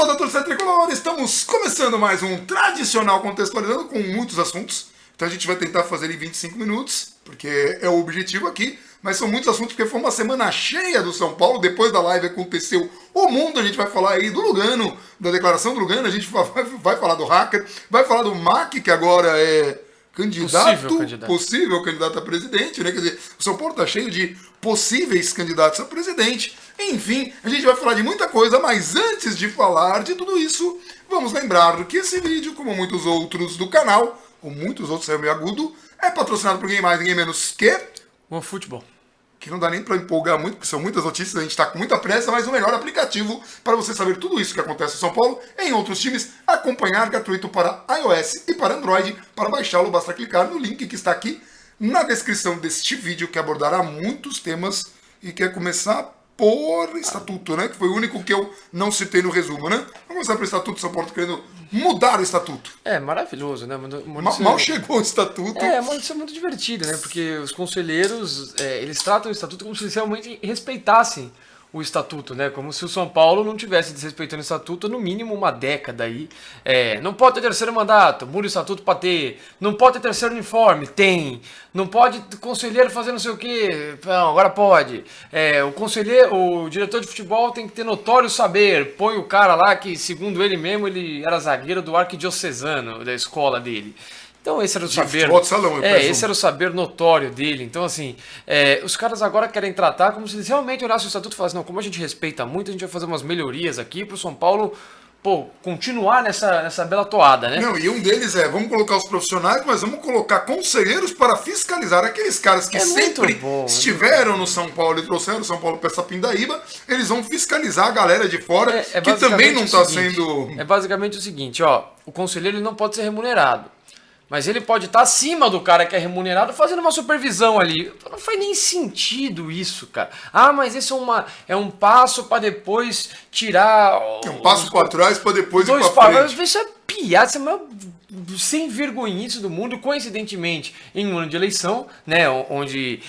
pessoal da torcida tricolor, estamos começando mais um tradicional contextualizando com muitos assuntos. Então a gente vai tentar fazer em 25 minutos, porque é o objetivo aqui. Mas são muitos assuntos, porque foi uma semana cheia do São Paulo. Depois da live aconteceu o mundo. A gente vai falar aí do Lugano, da declaração do Lugano. A gente vai falar do hacker, vai falar do Mac, que agora é possível candidato a presidente, né? Quer dizer, o São Paulo tá cheio de possíveis candidatos a presidente. Enfim, a gente vai falar de muita coisa, mas antes de falar de tudo isso, vamos lembrar que esse vídeo, como muitos outros do canal, ou muitos outros, saiu meio agudo, é patrocinado por ninguém mais, ninguém menos que... OneFootball. Que não dá nem para empolgar muito, porque são muitas notícias, a gente está com muita pressa, mas o melhor aplicativo para você saber tudo isso que acontece em São Paulo, em outros times, acompanhar gratuito para iOS e para Android. Para baixá-lo, basta clicar no link que está aqui na descrição deste vídeo, que abordará muitos temas e quer começar por Estatuto, né? Que foi o único que eu não citei no resumo, né? Vamos começar pelo Estatuto, São Paulo querendo mudar o Estatuto. É, maravilhoso, né? Mal chegou o Estatuto. É uma notícia muito divertida, né? Porque os conselheiros, eles tratam o Estatuto como se eles realmente respeitassem o Estatuto, né? Como se o São Paulo não tivesse desrespeitando o Estatuto há no mínimo uma década aí. Não pode ter terceiro mandato, muda o Estatuto para ter. Não pode ter terceiro uniforme, tem. Não pode conselheiro fazer não sei o quê, não, agora pode. O diretor de futebol tem que ter notório saber. Põe o cara lá que, segundo ele mesmo, ele era zagueiro do arquidiocesano da escola dele. Então esse era o saber. Esse era o saber notório dele. Então, assim, os caras agora querem tratar como se eles realmente olhassem o Estatuto e falassem, não, como a gente respeita muito, a gente vai fazer umas melhorias aqui pro São Paulo, continuar nessa bela toada, né? Não, e um deles vamos colocar os profissionais, mas vamos colocar conselheiros para fiscalizar aqueles caras que sempre estiveram no São Paulo e trouxeram o São Paulo para essa pindaíba, eles vão fiscalizar a galera de fora, que também não está sendo... É basicamente o seguinte, o conselheiro ele não pode ser remunerado. Mas ele pode estar acima do cara que é remunerado fazendo uma supervisão ali. Não faz nem sentido isso, cara. Mas isso é um passo para depois tirar... É um passo para trás para depois ir para frente. Isso é piada, isso é uma sem vergonhice do mundo. Coincidentemente, em um ano de eleição, né, onde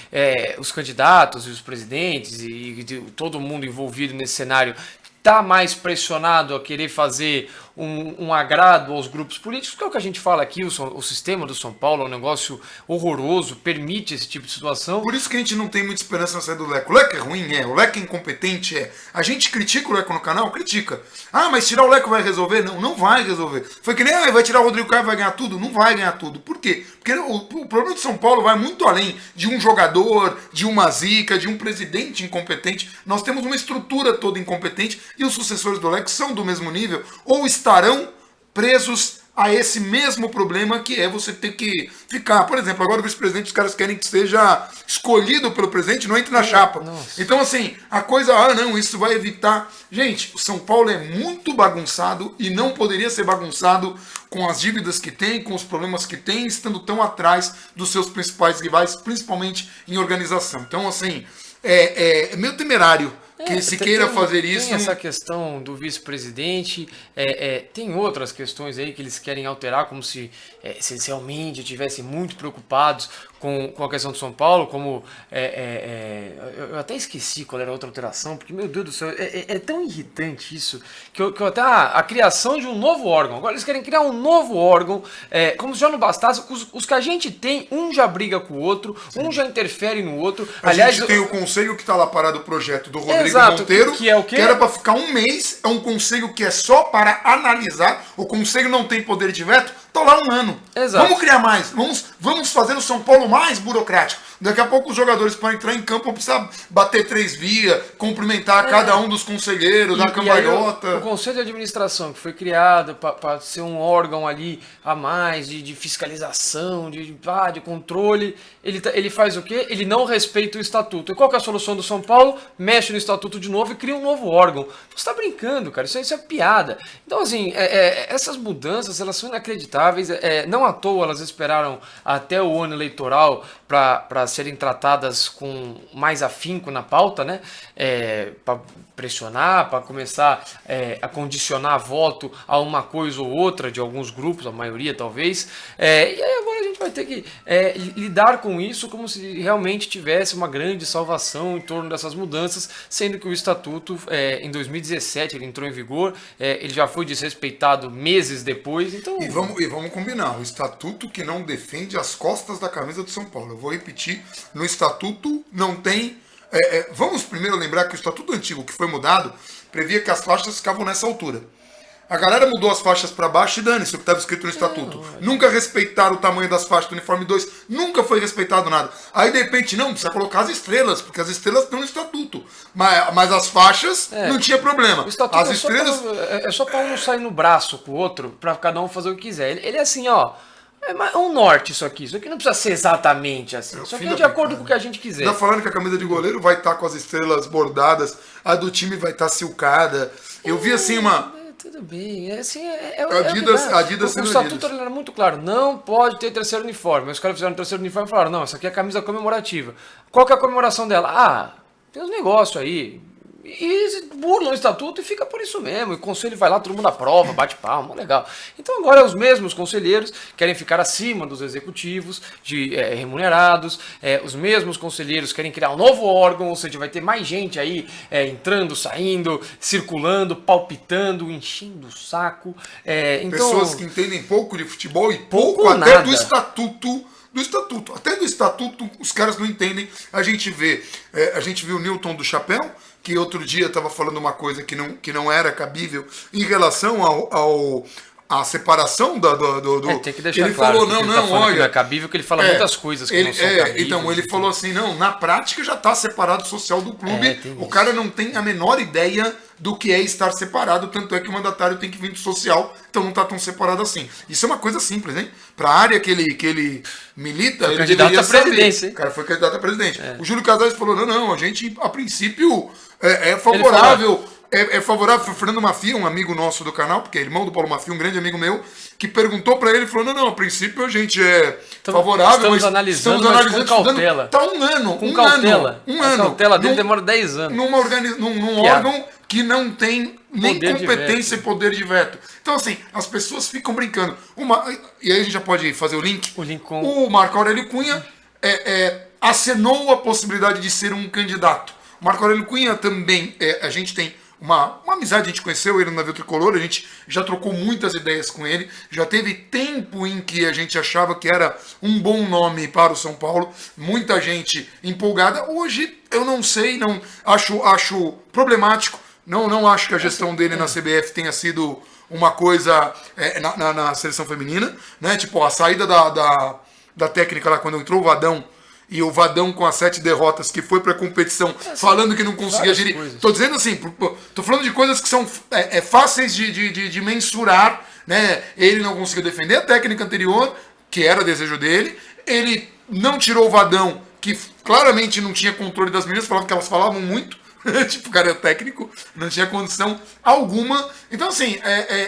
os candidatos e os presidentes e todo mundo envolvido nesse cenário está mais pressionado a querer fazer um agrado aos grupos políticos, que é o que a gente fala aqui, o sistema do São Paulo é um negócio horroroso, permite esse tipo de situação. Por isso que a gente não tem muita esperança na saída do Leco. O Leco é ruim, o Leco é incompetente, A gente critica o Leco no canal? Critica. Mas tirar o Leco vai resolver? Não vai resolver. Foi que nem, vai tirar o Rodrigo Caio e vai ganhar tudo? Não vai ganhar tudo. Por quê? Porque o problema do São Paulo vai muito além de um jogador, de uma zica, de um presidente incompetente. Nós temos uma estrutura toda incompetente e os sucessores do Leco são do mesmo nível ou estarão presos a esse mesmo problema que é você ter que ficar. Por exemplo, agora o vice-presidente, os caras querem que seja escolhido pelo presidente, não entre na chapa. Nossa. Então, assim, a coisa, isso vai evitar... Gente, o São Paulo é muito bagunçado e não poderia ser bagunçado com as dívidas que tem, com os problemas que tem, estando tão atrás dos seus principais rivais, principalmente em organização. Então, assim, é meio temerário que se queira fazer isso. Tem essa questão do vice-presidente, tem outras questões aí que eles querem alterar, como se eles realmente estivessem muito preocupados com a questão do São Paulo, como eu até esqueci qual era a outra alteração, porque, meu Deus do céu, é tão irritante isso, que eu até a criação de um novo órgão. Agora eles querem criar um novo órgão, como se já não bastasse, os que a gente tem, um já briga com o outro, um já interfere no outro. Aliás, a gente tem o conselho que está lá parado, o projeto do Rodrigo Monteiro, que é o quê? Que era para ficar um mês, é um conselho que é só para analisar, o conselho não tem poder de veto, tá lá um ano. Exato. Vamos criar mais, vamos fazer o São Paulo mais burocrático. Daqui a pouco os jogadores para entrar em campo vão precisar bater 3 vias, cumprimentar cada um dos conselheiros, dar cambalhota. O Conselho de Administração, que foi criado para ser um órgão ali a mais de fiscalização, de controle, ele faz o quê? Ele não respeita o Estatuto. E qual que é a solução do São Paulo? Mexe no Estatuto de novo e cria um novo órgão. Você está brincando, cara. Isso é piada. Então, assim, essas mudanças, elas são inacreditáveis. Não à toa elas esperaram até o ano eleitoral para serem tratadas com mais afinco na pauta, né? Para pressionar, para começar a condicionar voto a uma coisa ou outra de alguns grupos, a maioria talvez. E aí agora a gente vai ter que lidar com isso como se realmente tivesse uma grande salvação em torno dessas mudanças, sendo que o Estatuto, em 2017, ele entrou em vigor, ele já foi desrespeitado meses depois. Então... E vamos combinar, o Estatuto que não defende as costas da camisa do São Paulo. Eu vou repetir, no Estatuto não tem... vamos primeiro lembrar que o Estatuto antigo que foi mudado previa que as faixas ficavam nessa altura. A galera mudou as faixas para baixo e dane-se o que estava escrito no Estatuto. Nunca respeitaram o tamanho das faixas do uniforme 2, nunca foi respeitado nada. Aí de repente, não, precisa colocar as estrelas, porque as estrelas estão no Estatuto. Mas as faixas não tinha problema. O Estatuto as estrelas... é só para um não sair no braço com o outro, para cada um fazer o que quiser. Ele é assim, ó... É um norte isso aqui não precisa ser exatamente assim. Isso aqui é de acordo com o que a gente quiser. Tá falando que a camisa de goleiro vai estar com as estrelas bordadas, a do time vai estar silcada. Eu vi assim uma... Tudo bem, assim, Adidas o Estatuto era muito claro, não pode ter terceiro uniforme. Os caras fizeram terceiro uniforme e falaram, não, essa aqui é a camisa comemorativa. Qual que é a comemoração dela? Tem uns negócios aí. E burlam o Estatuto e fica por isso mesmo. E o conselho vai lá, todo mundo aprova, bate palma, legal. Então agora os mesmos conselheiros querem ficar acima dos executivos remunerados, os mesmos conselheiros querem criar um novo órgão, ou seja, vai ter mais gente aí entrando, saindo, circulando, palpitando, enchendo o saco. Então, pessoas que entendem pouco de futebol e pouco até nada. do Estatuto. Até do Estatuto os caras não entendem. A gente viu o Newton do Chapéu, que outro dia estava falando uma coisa que não era cabível em relação à separação do tem que deixar ele claro falou, que ele não, olha, olha, que não é cabível, que ele fala muitas coisas que não são cabíveis. Então, ele falou assim, não, na prática já está separado o social do clube, o cara não tem a menor ideia do que é estar separado, tanto é que o mandatário tem que vir do social, então não está tão separado assim. Isso é uma coisa simples, hein? Para a área que ele milita, foi ele candidato deveria a presidente, saber. hein? O cara foi candidato a presidente. O Júlio Casares falou, não, a gente, a princípio, é favorável... É favorável. Foi o Fernando Mafia, um amigo nosso do canal, porque é irmão do Paulo Mafia, um grande amigo meu, que perguntou pra ele, falou, não, a princípio a gente é favorável, estamos analisando com cautela. Tá um ano. Com cautela. Um a ano. cautela dele demora 10 anos. Num órgão que não tem nem Poder competência e poder de veto. Então, assim, as pessoas ficam brincando. E aí a gente já pode fazer o link. O Marco Aurélio Cunha acenou a possibilidade de ser um candidato. O Marco Aurélio Cunha também, a gente tem uma amizade, a gente conheceu ele no Navio Tricolor, a gente já trocou muitas ideias com ele, já teve tempo em que a gente achava que era um bom nome para o São Paulo, muita gente empolgada. Hoje eu não sei, não acho problemático, não acho que a gestão dele na CBF tenha sido uma coisa na seleção feminina, né? Tipo, a saída da técnica lá quando entrou o Vadão, e o Vadão com as 7 derrotas, que foi pra competição, falando que não conseguia gerir. Tô dizendo assim, tô falando de coisas que são fáceis de mensurar, né? Ele não conseguiu defender a técnica anterior, que era desejo dele. Ele não tirou o Vadão, que claramente não tinha controle das meninas, falava que elas falavam muito. Tipo, o cara é técnico, não tinha condição alguma. Então, assim,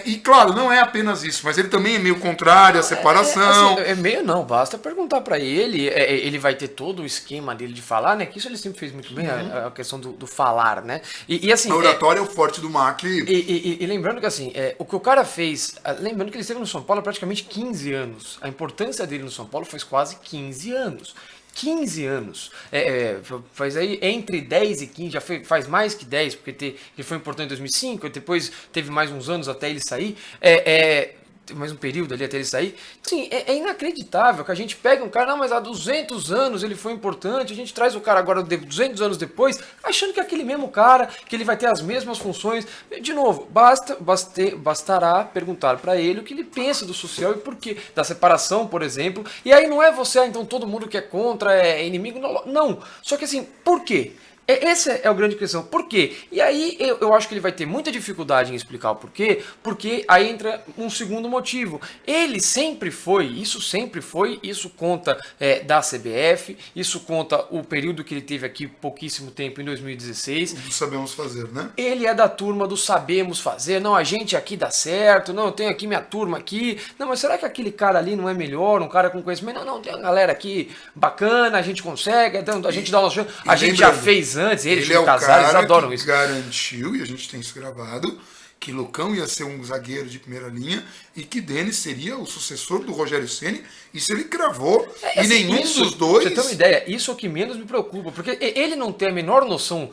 e claro, não é apenas isso, mas ele também é meio contrário à separação. Meio não, basta perguntar pra ele. Ele vai ter todo o esquema dele de falar, né? Que isso ele sempre fez muito bem, a questão do falar, né? E assim. A oratória é o forte do Mac. E lembrando que, assim, o que o cara fez. Lembrando que ele esteve no São Paulo há praticamente 15 anos. A importância dele no São Paulo faz quase 15 anos. 15 anos. Faz aí entre 10 e 15, já faz mais que 10, porque ele foi importante em 2005, depois teve mais uns anos até ele sair. Mais um período ali até ele sair. Sim, é inacreditável que a gente pega um cara, não, mas há 200 anos ele foi importante, a gente traz o cara agora 200 anos depois, achando que é aquele mesmo cara, que ele vai ter as mesmas funções. De novo, bastará perguntar para ele o que ele pensa do social e por quê, da separação, por exemplo. E aí não é você, então todo mundo que é contra é inimigo, não. Só que assim, por quê? Essa é a grande questão. Por quê? E aí eu acho que ele vai ter muita dificuldade em explicar o porquê, porque aí entra um segundo motivo. Ele sempre foi, isso conta da CBF, isso conta o período que ele teve aqui, pouquíssimo tempo, em 2016. Sabemos fazer, né? Ele é da turma do sabemos fazer, não, a gente aqui dá certo, não, eu tenho aqui minha turma aqui, não, mas será que aquele cara ali não é melhor, um cara com conhecimento? Não, tem uma galera aqui bacana, a gente consegue, então a gente dá o nosso... A gente já fez antes, eles é o casaram, eles adoram que isso. Garantiu, e a gente tem isso gravado, que Lucão ia ser um zagueiro de primeira linha e que Denis seria o sucessor do Rogério Ceni. Isso ele cravou e assim, nenhum dos dois... Pra você ter uma ideia, isso é o que menos me preocupa, porque ele não tem a menor noção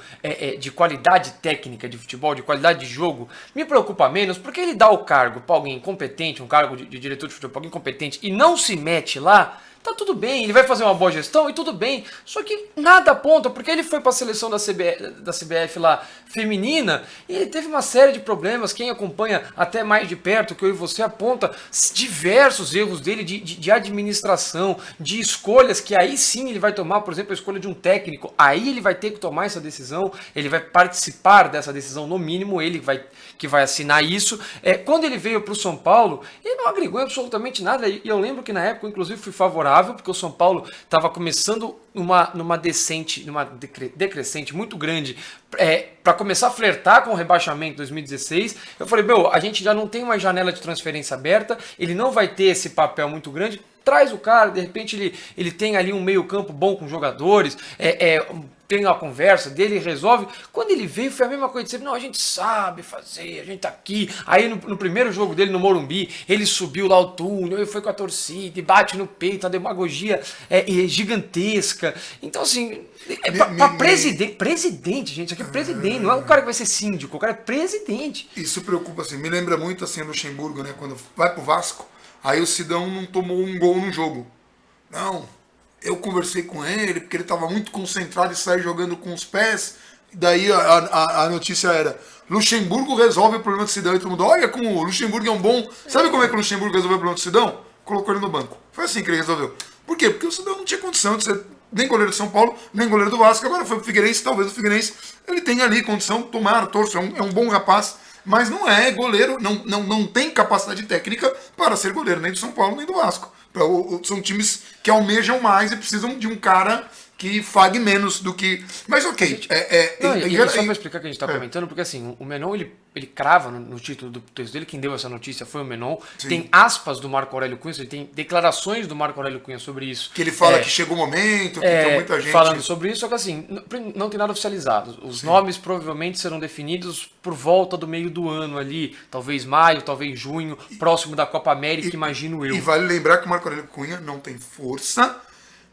de qualidade técnica de futebol, de qualidade de jogo, me preocupa menos, porque ele dá o cargo pra alguém incompetente, um cargo de diretor de futebol pra alguém incompetente e não se mete lá. Tá tudo bem, ele vai fazer uma boa gestão e tudo bem. Só que nada aponta, porque ele foi para a seleção da CBF lá feminina e ele teve uma série de problemas. Quem acompanha até mais de perto, que eu e você, aponta diversos erros dele de administração, de escolhas que aí sim ele vai tomar, por exemplo, a escolha de um técnico. Aí ele vai ter que tomar essa decisão, ele vai participar dessa decisão, no mínimo ele que vai assinar isso. Quando ele veio para o São Paulo, ele não agregou absolutamente nada. E eu lembro que na época, inclusive, fui favorável, porque o São Paulo estava começando numa decrescente muito grande, para começar a flertar com o rebaixamento em 2016. Eu falei, a gente já não tem uma janela de transferência aberta, ele não vai ter esse papel muito grande, traz o cara, de repente ele tem ali um meio campo bom com jogadores, tem uma conversa dele, resolve. Quando ele veio, foi a mesma coisa de sempre. Não, a gente sabe fazer, a gente tá aqui. Aí no primeiro jogo dele no Morumbi, ele subiu lá o túnel, ele foi com a torcida, e bate no peito, a demagogia é gigantesca. Então, assim, presidente, gente, isso aqui é presidente, não é um cara que vai ser síndico, o cara é presidente. Isso preocupa, assim, me lembra muito, assim, Luxemburgo, né, quando vai pro Vasco, aí o Sidão não tomou um gol no jogo. Não, eu conversei com ele, porque ele estava muito concentrado em sair jogando com os pés. Daí a notícia era: Luxemburgo resolve o problema do Sidão. E todo mundo, olha como o Luxemburgo é um bom... Sabe como é que o Luxemburgo resolveu o problema do Sidão? Colocou ele no banco. Foi assim que ele resolveu. Por quê? Porque o Sidão não tinha condição de ser nem goleiro de São Paulo, nem goleiro do Vasco. Agora foi pro Figueirense, talvez o Figueirense ele tenha ali condição, tomar, torço, é um bom rapaz, mas não é goleiro, não tem capacidade técnica para ser goleiro nem do São Paulo, nem do Vasco. São times que almejam mais e precisam de um cara que fague menos do que... Mas ok. Só para explicar o que a gente está comentando, porque assim, o Menon, ele crava no título do texto dele, quem deu essa notícia foi o Menon. Sim. Tem aspas do Marco Aurélio Cunha, ele tem declarações do Marco Aurélio Cunha sobre isso. Que ele fala que chegou o momento, que tem muita gente... Falando sobre isso, só que assim, não tem nada oficializado. Os nomes provavelmente serão definidos por volta do meio do ano ali, talvez maio, talvez junho, próximo da Copa América, imagino eu. E vale lembrar que o Marco Aurélio Cunha não tem força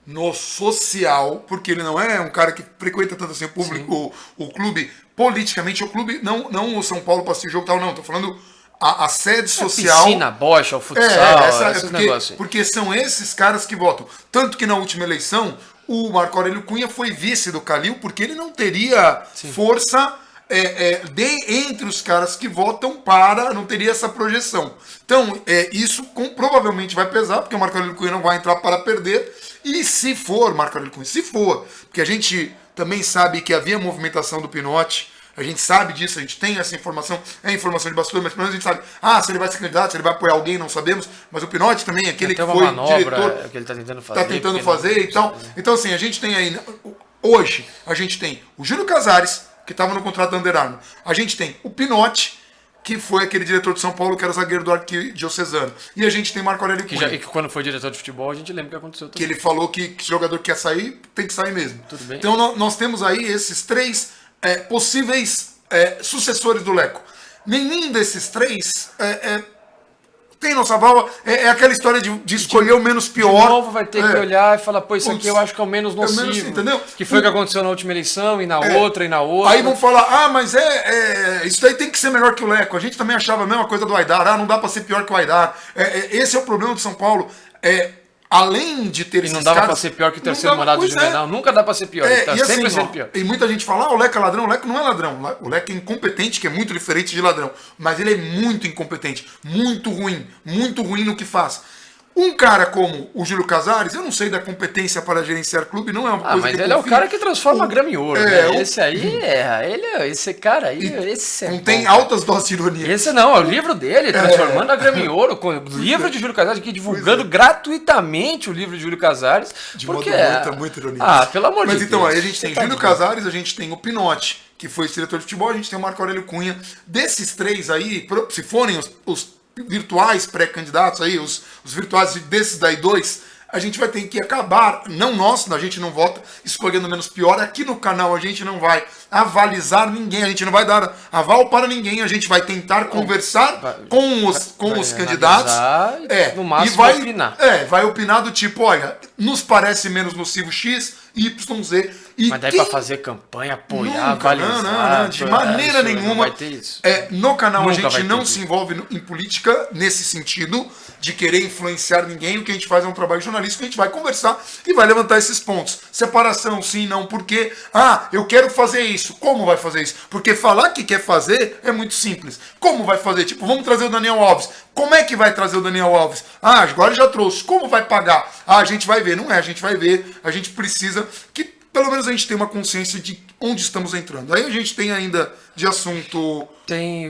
no social, porque ele não é um cara que frequenta tanto assim o público, o clube, politicamente, o clube, não o São Paulo para assistir jogo tal, não, tô falando a sede social. Piscina, bocha, o futsal, esses negócios. Porque são esses caras que votam. Tanto que na última eleição, o Marco Aurélio Cunha foi vice do Calil, porque ele não teria força entre os caras que votam não teria essa projeção. Então, isso provavelmente vai pesar, porque o Marco Aurélio Cunha não vai entrar para perder. E se for, Marco Aurélio Cunha, porque a gente também sabe que havia movimentação do Pinotti, a gente sabe disso, a gente tem essa informação, é informação de bastidor, mas pelo menos a gente sabe, se ele vai ser candidato, se ele vai apoiar alguém, não sabemos, mas o Pinotti também, aquele que foi diretor, que ele tá tentando fazer e tal. Então, assim, a gente tem aí, hoje, a gente tem o Júlio Casares, que estava no contrato da Under Armour, a gente tem o Pinotti, que foi aquele diretor de São Paulo que era zagueiro do Arquidiocesano. E a gente tem Marco Aurélio Cunha. E que quando foi diretor de futebol, a gente lembra o que aconteceu também. Que ele falou que se o jogador quer sair, tem que sair mesmo. Tudo bem. Então nós temos aí esses três possíveis sucessores do Leco. Nenhum desses três tem nossa válvula. É aquela história de escolher o menos pior. De novo vai ter que olhar e falar, isso aqui eu acho que é o menos nocivo. Entendeu? Que foi o que aconteceu na última eleição, e na outra, e na outra. Aí vão falar, mas isso daí tem que ser melhor que o Leco. A gente também achava a mesma coisa do Aidar. Não dá pra ser pior que o Aidar. Esse é o problema do São Paulo. Além de ter esses caras... E não dava pra ser pior que o terceiro mandato do Juvenal. Nunca dá pra ser pior. Tá sempre sendo pior. E muita gente fala, o Leco é ladrão. O Leco não é ladrão. O Leco é incompetente, que é muito diferente de ladrão. Mas ele é muito incompetente. Muito ruim no que faz. Um cara como o Júlio Casares, eu não sei da competência para gerenciar clube, não é uma coisa mas que eu ele é o confio. cara que transforma a grama em ouro, né? Esse aí esse cara aí, esse é Não bom, tem cara. altas doses de ironia. Esse não, é o livro dele, Transformando a Grama em Ouro, com o livro de Júlio Casares, aqui divulgando gratuitamente o livro de Júlio Casares. De porque muita ironia. pelo amor de Mas Deus. então, aí a gente tem Tá Júlio Casares, a gente tem o Pinotti, que foi esse diretor de futebol, a gente tem o Marco Aurélio Cunha. Desses três aí, se forem os virtuais pré-candidatos aí, os virtuais desses daí dois, a gente vai ter que acabar, não nós, a gente não vota, escolhendo menos pior. Aqui no canal a gente não vai avalizar ninguém, a gente não vai dar aval para ninguém, a gente vai tentar conversar com os candidatos. No máximo e vai opinar. vai opinar do tipo, olha, nos parece menos nocivo X, Y, Z. E Mas daí pra fazer campanha, apoiar, nunca, avalizar... não, de maneira não nenhuma. vai ter isso. No canal Nunca a gente vai não ter se isso. envolve em política nesse sentido de querer influenciar ninguém. O que a gente faz é um trabalho jornalístico, a gente vai conversar e vai levantar esses pontos. Separação, sim, não, por quê? Eu quero fazer isso. Como vai fazer isso? Porque falar que quer fazer é muito simples. Como vai fazer? Tipo, vamos trazer o Daniel Alves. Como é que vai trazer o Daniel Alves? Agora já trouxe. Como vai pagar? A gente vai ver. Não é, a gente vai ver. A gente precisa que pelo menos a gente tenha uma consciência de onde estamos entrando. Aí a gente tem ainda de assunto...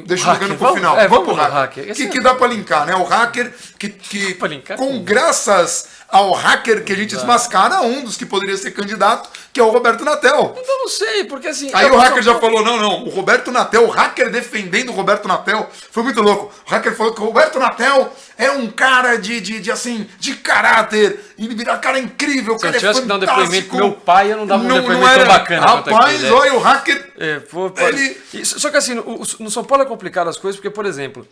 Deixa eu jogando pro final. Vamos pro hacker. Que dá pra linkar, né? O hacker que Pra linkar com como? graças ao hacker que a gente desmascara um dos que poderia ser candidato, que é o Roberto Natel. Então não sei, porque assim... Aí o hacker já falou, não, o Roberto Natel, o hacker defendendo o Roberto Natel, foi muito louco. O hacker falou que o Roberto Natel é um cara de caráter, ele vira cara incrível, o Se eu cara tivesse é que dar um fantástico. depoimento pro meu pai, eu não dava um depoimento era, tão bacana quanto rapaz, aquele, né? olha, o hacker... Só que assim, no São Paulo é complicado as coisas, porque, por exemplo,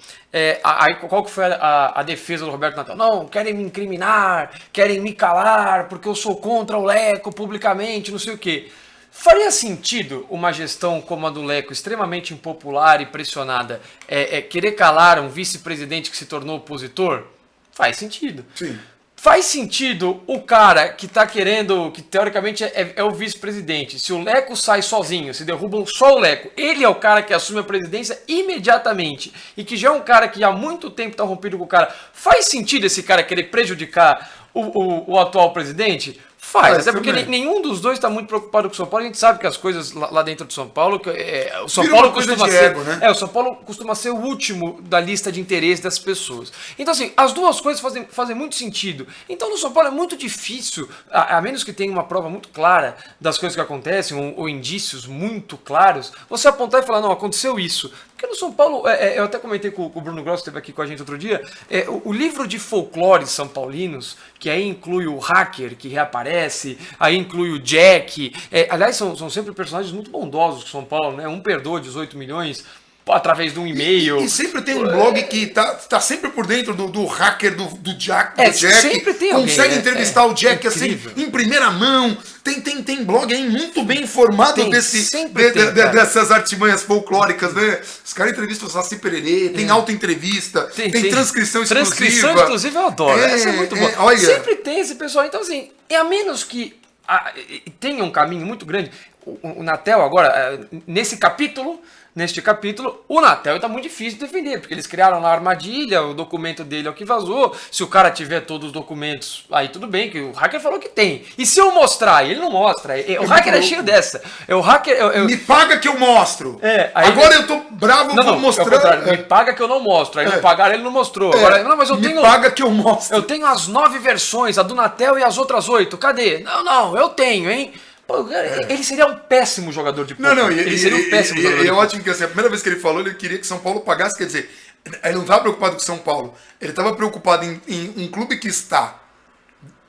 aí qual que foi a defesa do Roberto Natel? Não, querem me incriminar, querem me calar, porque eu sou contra o Leco publicamente, não sei o quê. Faria sentido uma gestão como a do Leco, extremamente impopular e pressionada, querer calar um vice-presidente que se tornou opositor? Faz sentido. Sim. Faz sentido o cara que tá querendo, que teoricamente é o vice-presidente, se o Leco sai sozinho, se derrubam só o Leco, ele é o cara que assume a presidência imediatamente e que já é um cara que há muito tempo tá rompido com o cara. Faz sentido esse cara querer prejudicar o atual presidente? Faz, até porque nenhum dos dois está muito preocupado com o São Paulo. A gente sabe que as coisas lá dentro de São Paulo, o São Paulo costuma ser, ego, né? o São Paulo costuma ser o último da lista de interesse das pessoas. Então assim, as duas coisas fazem muito sentido. Então no São Paulo é muito difícil, a menos que tenha uma prova muito clara das coisas que acontecem ou indícios muito claros, você apontar e falar, não, aconteceu isso. Porque no São Paulo, eu até comentei com o Bruno Gross, que esteve aqui com a gente outro dia, o livro de folclores são paulinos, que aí inclui o hacker que reaparece, aí inclui o Jack, aliás, são sempre personagens muito bondosos com São Paulo, né? Um perdoa 18 milhões através de um e-mail. E sempre tem um blog que tá sempre por dentro do hacker, do Jack, sempre tem consegue alguém, entrevistar o Jack assim, em primeira mão. Tem blog aí muito bem informado dessas artimanhas folclóricas, né? Os caras entrevistam o Saci Pererê, tem auto-entrevista, tem transcrição exclusiva. Transcrição exclusiva eu adoro, essa é muito boa. Olha. Sempre tem esse pessoal, então assim, a menos que tenha um caminho muito grande, o Natel agora, neste capítulo, o Natel está muito difícil de defender, porque eles criaram lá a armadilha, o documento dele é o que vazou. Se o cara tiver todos os documentos, aí tudo bem, que o hacker falou que tem. E se eu mostrar, ele não mostra. O hacker é cheio dessa. O hacker. Me paga que eu mostro. Aí agora eu tô bravo, vou mostrar. Me paga que eu não mostro. Aí não pagaram, ele não mostrou. Agora, não, mas eu tenho. Me paga que eu mostro. Eu tenho as 9 versões, a do Natel e as outras 8. Cadê? Não, eu tenho, hein? Pô, cara, ele seria um péssimo jogador de poker. Ele seria um péssimo jogador de poker. É ótimo que assim, a primeira vez que ele falou, ele queria que São Paulo pagasse, quer dizer, ele não estava preocupado com São Paulo, ele estava preocupado em um clube que está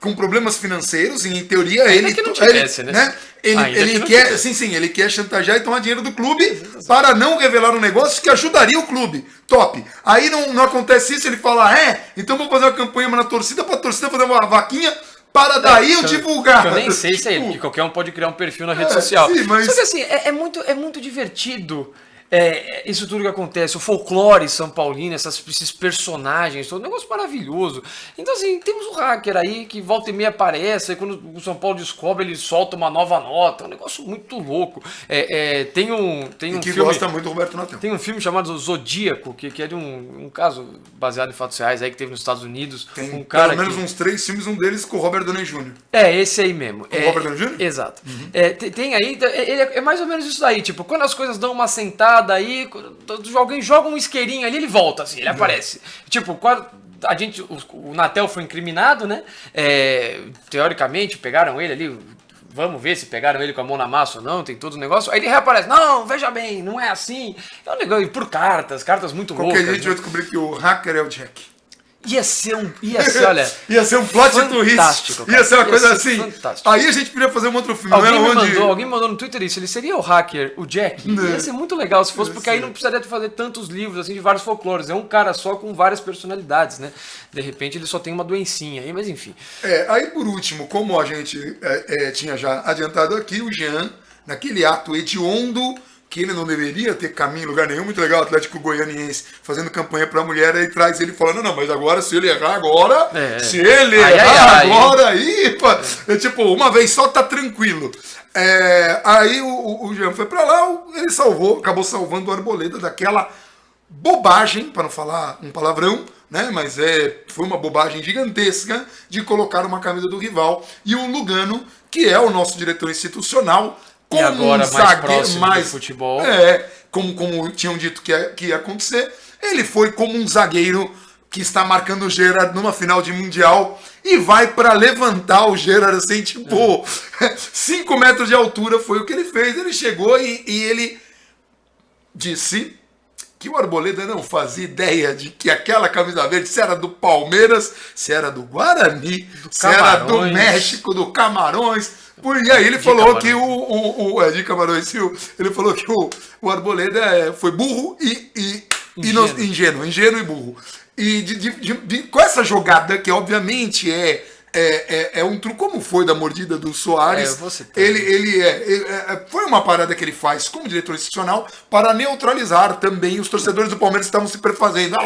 com problemas financeiros, e em teoria ele que não tivesse, né? Ele quer, sim, ele quer chantagear e tomar dinheiro do clube para não revelar um negócio que ajudaria o clube. Top. Aí não acontece isso, ele fala, então vou fazer uma campanha na torcida para a torcida fazer uma vaquinha para daí eu divulgar. Eu nem sei se é ele, porque qualquer um pode criar um perfil na rede social. Sim, mas... Só que assim, é muito divertido isso tudo que acontece, o folclore São Paulino, esses personagens, todo um negócio maravilhoso. Então, assim, temos o hacker aí que volta e meia aparece, aí quando o São Paulo descobre, ele solta uma nova nota, é um negócio muito louco. Tem um que filme, gosta muito do Roberto Natel. tem um filme chamado Zodíaco, que é de um caso baseado em fatos reais aí que teve nos Estados Unidos. Tem um cara pelo menos uns 3 filmes, um deles com o Robert Downey Jr. Esse aí mesmo. Com o Robert Downey Jr.? Exato. Tem aí, ele é mais ou menos isso daí, tipo, quando as coisas dão uma sentada aí, alguém joga um isqueirinho ali, ele volta, assim, ele aparece. Tipo, quando o Natel foi incriminado, né? Teoricamente, pegaram ele ali. Vamos ver se pegaram ele com a mão na massa ou não, tem todo o negócio. Aí ele reaparece. Não, veja bem, não é assim. É um negócio, e por cartas muito loucas. Qualquer gente vai descobrir que o hacker é o Jack. Ia ser, olha... Ia ser um plot twist. Ia ser uma coisa assim. Fantástico. Aí a gente podia fazer um outro filme. Alguém me mandou no Twitter isso. Ele seria o hacker, o Jack? Ia ser muito legal se fosse, porque aí não precisaria fazer tantos livros assim de vários folclores. É um cara só com várias personalidades, né? De repente ele só tem uma doencinha aí, mas enfim. Aí por último, como a gente tinha já adiantado aqui, o Jean, naquele ato hediondo, que ele não deveria ter caminho em lugar nenhum, muito legal, o Atlético Goianiense fazendo campanha pra mulher, aí traz ele falando, não, mas agora, se ele errar agora, aí, pô, tipo, uma vez só tá tranquilo. Aí o Jean foi pra lá, ele acabou salvando o Arboleda daquela bobagem, para não falar um palavrão, né? Mas foi uma bobagem gigantesca de colocar uma camisa do rival, e o Lugano, que é o nosso diretor institucional, e agora mais próximo do futebol. Como tinham dito que ia acontecer, ele foi como um zagueiro que está marcando o Gerard numa final de Mundial e vai para levantar o Gerard assim, tipo, 5 metros de altura foi o que ele fez. Ele chegou e ele disse que o Arboleda não fazia ideia de que aquela camisa verde, se era do Palmeiras, se era do Guarani, se era do México, do Camarões. E aí ele falou que de Camarões, ele falou que o Arboleda foi burro e ingênuo e burro. E com essa jogada, que obviamente é um truque, como foi da mordida do Soares, foi uma parada que ele faz como diretor institucional para neutralizar também os torcedores do Palmeiras que estavam se prefazendo.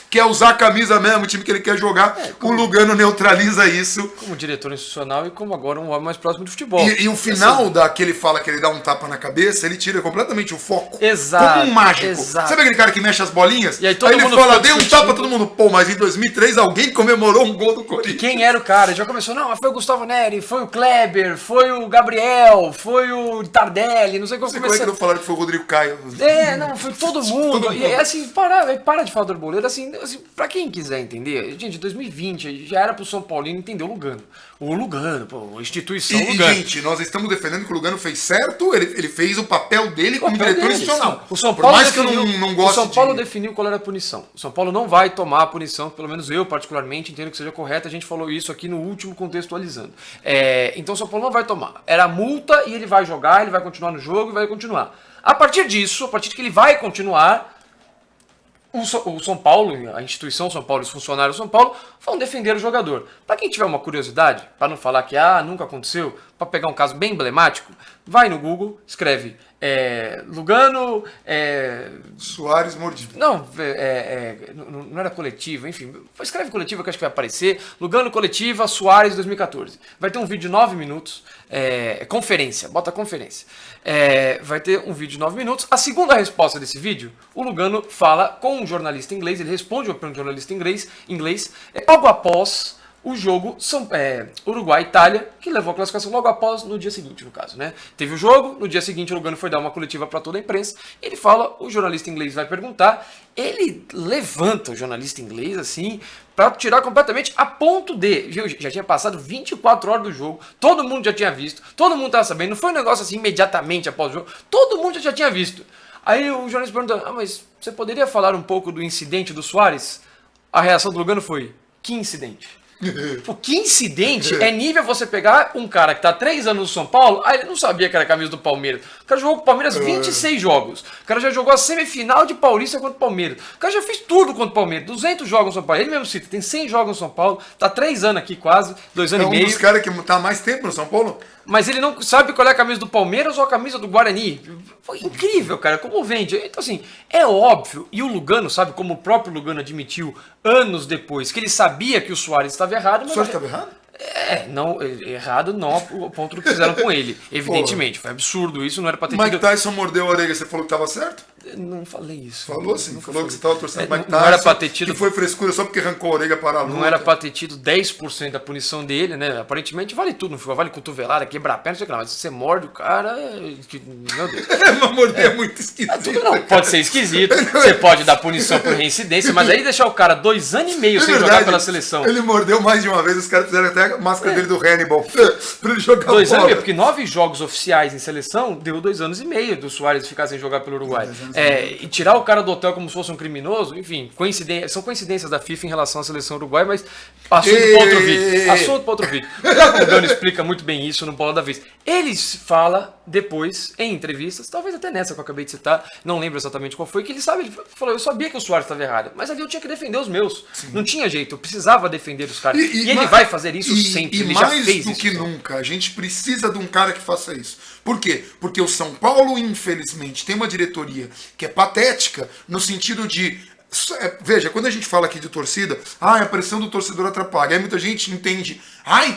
Quer usar a camisa mesmo, o time que ele quer jogar, o Lugano neutraliza isso. Como diretor institucional e como agora um homem mais próximo do futebol. E o final que ele fala que ele dá um tapa na cabeça, ele tira completamente o foco. Exato. Como um mágico. Exato. Sabe aquele cara que mexe as bolinhas? E aí ele fala, dei um tapa, todo mundo, mas em 2003 alguém comemorou um gol do Corinthians. Quem era o cara? Já começou, não, foi o Gustavo Neri, foi o Kleber, foi o Gabriel, foi o Tardelli, não sei como é que não falaram que foi o Rodrigo Caio. Não, foi todo mundo. E assim, para de falar do Arboleda, assim, pra quem quiser entender, gente, 2020 já era pro São Paulino entender o Lugano. O Lugano, a instituição Lugano. Gente, nós estamos defendendo que o Lugano fez certo, ele fez o papel dele como diretor institucional. O São Paulo Por mais que eu não goste o São Paulo definiu qual era a punição. O São Paulo não vai tomar a punição, pelo menos eu particularmente entendo que seja correta, a gente falou isso aqui no último contextualizando. Então o São Paulo não vai tomar. Era multa e ele vai jogar, ele vai continuar no jogo e vai continuar. A partir disso, a partir de que ele vai continuar, o São Paulo, a instituição São Paulo, os funcionários do São Paulo vão defender o jogador. Para quem tiver uma curiosidade, para não falar que nunca aconteceu, para pegar um caso bem emblemático, vai no Google, escreve Lugano... Soares mordido. Não era coletiva, enfim. Escreve coletiva que acho que vai aparecer. Lugano coletiva, Soares 2014. Vai ter um vídeo de 9 minutos. Conferência, bota conferência. Vai ter um vídeo de 9 minutos. A segunda resposta desse vídeo, o Lugano fala com um jornalista inglês, ele responde para um jornalista inglês logo após o jogo Uruguai-Itália, que levou a classificação logo após, no dia seguinte, no caso, né? Teve o jogo, no dia seguinte o Lugano foi dar uma coletiva para toda a imprensa, ele fala, o jornalista inglês vai perguntar, ele levanta o jornalista inglês, assim, para tirar completamente a ponto de, já tinha passado 24 horas do jogo, todo mundo já tinha visto, todo mundo estava sabendo, não foi um negócio assim imediatamente após o jogo, todo mundo já tinha visto. Aí o jornalista pergunta, mas você poderia falar um pouco do incidente do Soares? A reação do Lugano foi, que incidente? Pô, que incidente é nível você pegar um cara que tá há 3 anos no São Paulo, aí ele não sabia que era a camisa do Palmeiras. O cara jogou com o Palmeiras 26 jogos. O cara já jogou a semifinal de Paulista contra o Palmeiras. O cara já fez tudo contra o Palmeiras. 200 jogos no São Paulo. Ele mesmo cita, tem 100 jogos no São Paulo. Tá 3 anos aqui quase, 2 anos e meio. É um dos caras que tá há mais tempo no São Paulo? Mas ele não sabe qual é a camisa do Palmeiras ou a camisa do Guarani. Foi incrível, cara, como vende. Então, assim, é óbvio, e o Lugano, sabe, como o próprio Lugano admitiu anos depois, que ele sabia que o Suárez estava errado. Mas O Suárez estava errado? Não, errado não o ponto do que fizeram com ele. Evidentemente, foi absurdo isso, não era pra ter Mike tido... Tyson mordeu a orelha, você falou que estava certo? Não falei isso. Falou sim, Nunca falou que falei. você estava torcendo Mike Tyson, não era pra ter tido... que foi frescura só porque arrancou a orelha para a luta. Não era pra ter tido 10% da punição dele, né? Aparentemente vale tudo, não foi? Vale cotovelada, quebrar a perna, não sei o que lá. Mas se você morde o cara, meu Deus. Uma morder é muito esquisito. Tudo não, pode ser esquisito, você pode dar punição por reincidência, mas aí deixar o cara 2 anos e meio sem jogar pela seleção. Ele mordeu mais de uma vez, os caras fizeram até a máscara dele do Hannibal pra ele jogar 2 anos e bola. meio, porque 9 jogos oficiais em seleção deu 2 anos e meio do Suárez ficar sem jogar pelo Uruguai. E tirar o cara do hotel como se fosse um criminoso, enfim, são coincidências da FIFA em relação à seleção uruguaia, mas assunto para outro vídeo. Assunto para outro vídeo. O Lugano explica muito bem isso no Bola da Vez. Ele fala depois, em entrevistas, talvez até nessa que eu acabei de citar, não lembro exatamente qual foi, que ele falou, eu sabia que o Suárez estava errado, mas ali eu tinha que defender os meus. Sim. Não tinha jeito, eu precisava defender os caras. E ele vai fazer isso sempre, ele já fez isso. Mais do que nunca, a gente precisa de um cara que faça isso. Por quê? Porque o São Paulo, infelizmente, tem uma diretoria que é patética, no sentido de... Veja, quando a gente fala aqui de torcida, a pressão do torcedor atrapalha. Aí muita gente entende,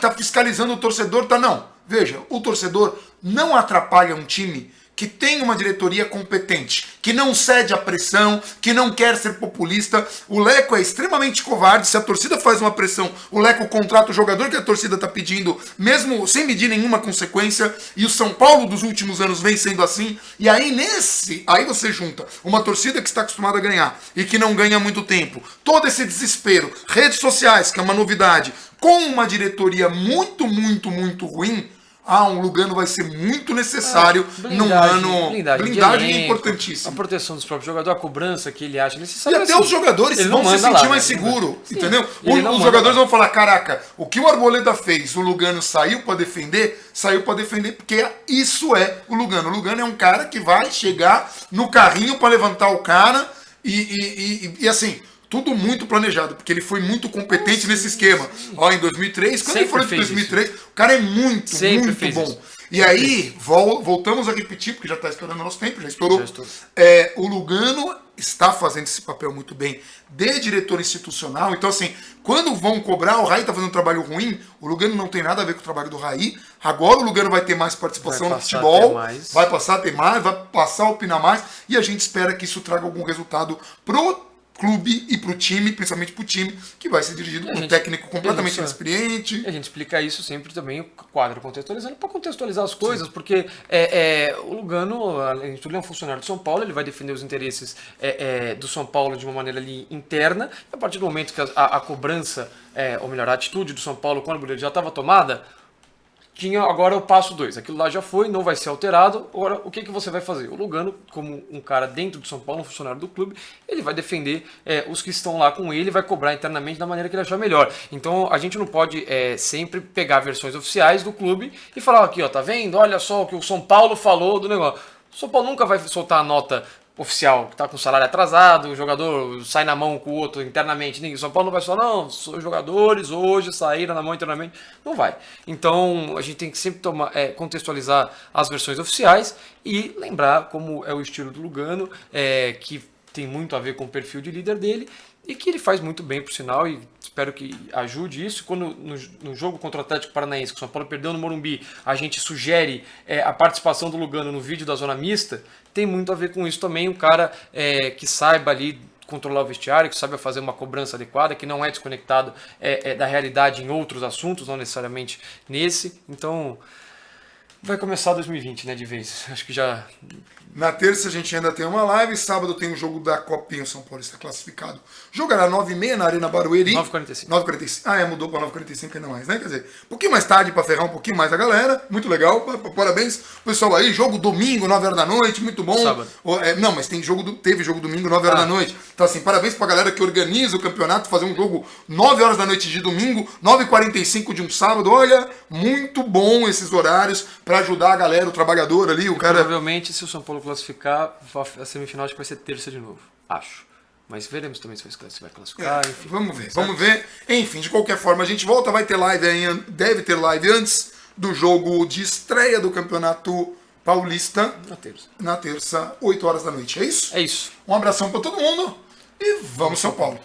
tá fiscalizando o torcedor, tá? Não. Veja, o torcedor não atrapalha um time que tem uma diretoria competente, que não cede à pressão, que não quer ser populista. O Leco é extremamente covarde. Se a torcida faz uma pressão, o Leco contrata o jogador que a torcida está pedindo, mesmo sem medir nenhuma consequência. E o São Paulo dos últimos anos vem sendo assim. E aí aí você junta uma torcida que está acostumada a ganhar e que não ganha há muito tempo. Todo esse desespero, redes sociais, que é uma novidade, com uma diretoria muito, muito, muito ruim. Um Lugano vai ser muito necessário num ano. Blindagem é importantíssima. A proteção dos próprios jogadores, a cobrança que ele acha necessária. E até os jogadores vão se sentir mais seguros, entendeu? Os jogadores vão falar, caraca, o que o Arboleda fez, o Lugano saiu para defender, porque isso é o Lugano. O Lugano é um cara que vai chegar no carrinho para levantar o cara e assim... Tudo muito planejado, porque ele foi muito competente nesse esquema. Em 2003, quando ele foi em 2003, o cara é muito bom. Isso. E aí, voltamos a repetir, porque já está estourando nosso tempo, já estourou. O Lugano está fazendo esse papel muito bem de diretor institucional. Então, assim, quando vão cobrar, o Raí está fazendo um trabalho ruim, o Lugano não tem nada a ver com o trabalho do Raí. Agora o Lugano vai ter mais participação no futebol, vai passar a ter mais, vai passar a opinar mais, e a gente espera que isso traga algum resultado pro clube e pro time, principalmente pro time, que vai ser dirigido por um técnico completamente inexperiente. A gente explica isso sempre também, o quadro contextualizando, para contextualizar as coisas, porque o Lugano, além de tudo, é um funcionário do São Paulo, ele vai defender os interesses do São Paulo de uma maneira ali interna, e a partir do momento que a cobrança, ou melhor, a atitude do São Paulo quando o Burilho já estava tomada, tinha agora o passo 2. Aquilo lá já foi, não vai ser alterado. Agora, o que você vai fazer? O Lugano, como um cara dentro do São Paulo, um funcionário do clube, ele vai defender os que estão lá com ele, vai cobrar internamente da maneira que ele achar melhor. Então, a gente não pode sempre pegar versões oficiais do clube e falar aqui, tá vendo? Olha só o que o São Paulo falou do negócio. O São Paulo nunca vai soltar a nota oficial, que está com salário atrasado, o jogador sai na mão com o outro internamente. O São Paulo não vai falar, não, os jogadores hoje saíram na mão internamente. Não vai. Então, a gente tem que sempre contextualizar as versões oficiais e lembrar como é o estilo do Lugano, que tem muito a ver com o perfil de líder dele, e que ele faz muito bem, por sinal, e espero que ajude isso. Quando no jogo contra o Atlético Paranaense, que o São Paulo perdeu no Morumbi, a gente sugere a participação do Lugano no vídeo da zona mista, tem muito a ver com isso também, um cara que saiba ali controlar o vestiário, que saiba fazer uma cobrança adequada, que não é desconectado da realidade em outros assuntos, não necessariamente nesse. Então, Vai começar 2020, né, de vez. Acho que já... Na terça a gente ainda tem uma live, sábado tem o jogo da Copinha, o São Paulo está classificado. Jogará 9h30 na Arena Barueri. 9h45. 9h45. Ah, mudou para 9h45 ainda mais, né? Quer dizer, um pouquinho mais tarde para ferrar um pouquinho mais a galera. Muito legal, parabéns. Pessoal aí, jogo domingo, 9h da noite, muito bom. Sábado. Não, mas teve jogo domingo, 9h da noite. Então assim, parabéns pra galera que organiza o campeonato, fazer um jogo 9h da noite de domingo, 9h45 de um sábado. Olha, muito bom esses horários para ajudar a galera, o trabalhador ali, o cara... Provavelmente, se o São Paulo classificar, a semifinal acho que vai ser terça de novo. Acho. Mas veremos também se vai classificar, enfim. Vamos ver. Enfim, de qualquer forma, a gente volta, vai ter live aí, deve ter live antes do jogo de estreia do Campeonato Paulista. Na terça, 8h da noite. É isso? É isso. Um abração para todo mundo e vamos São Paulo.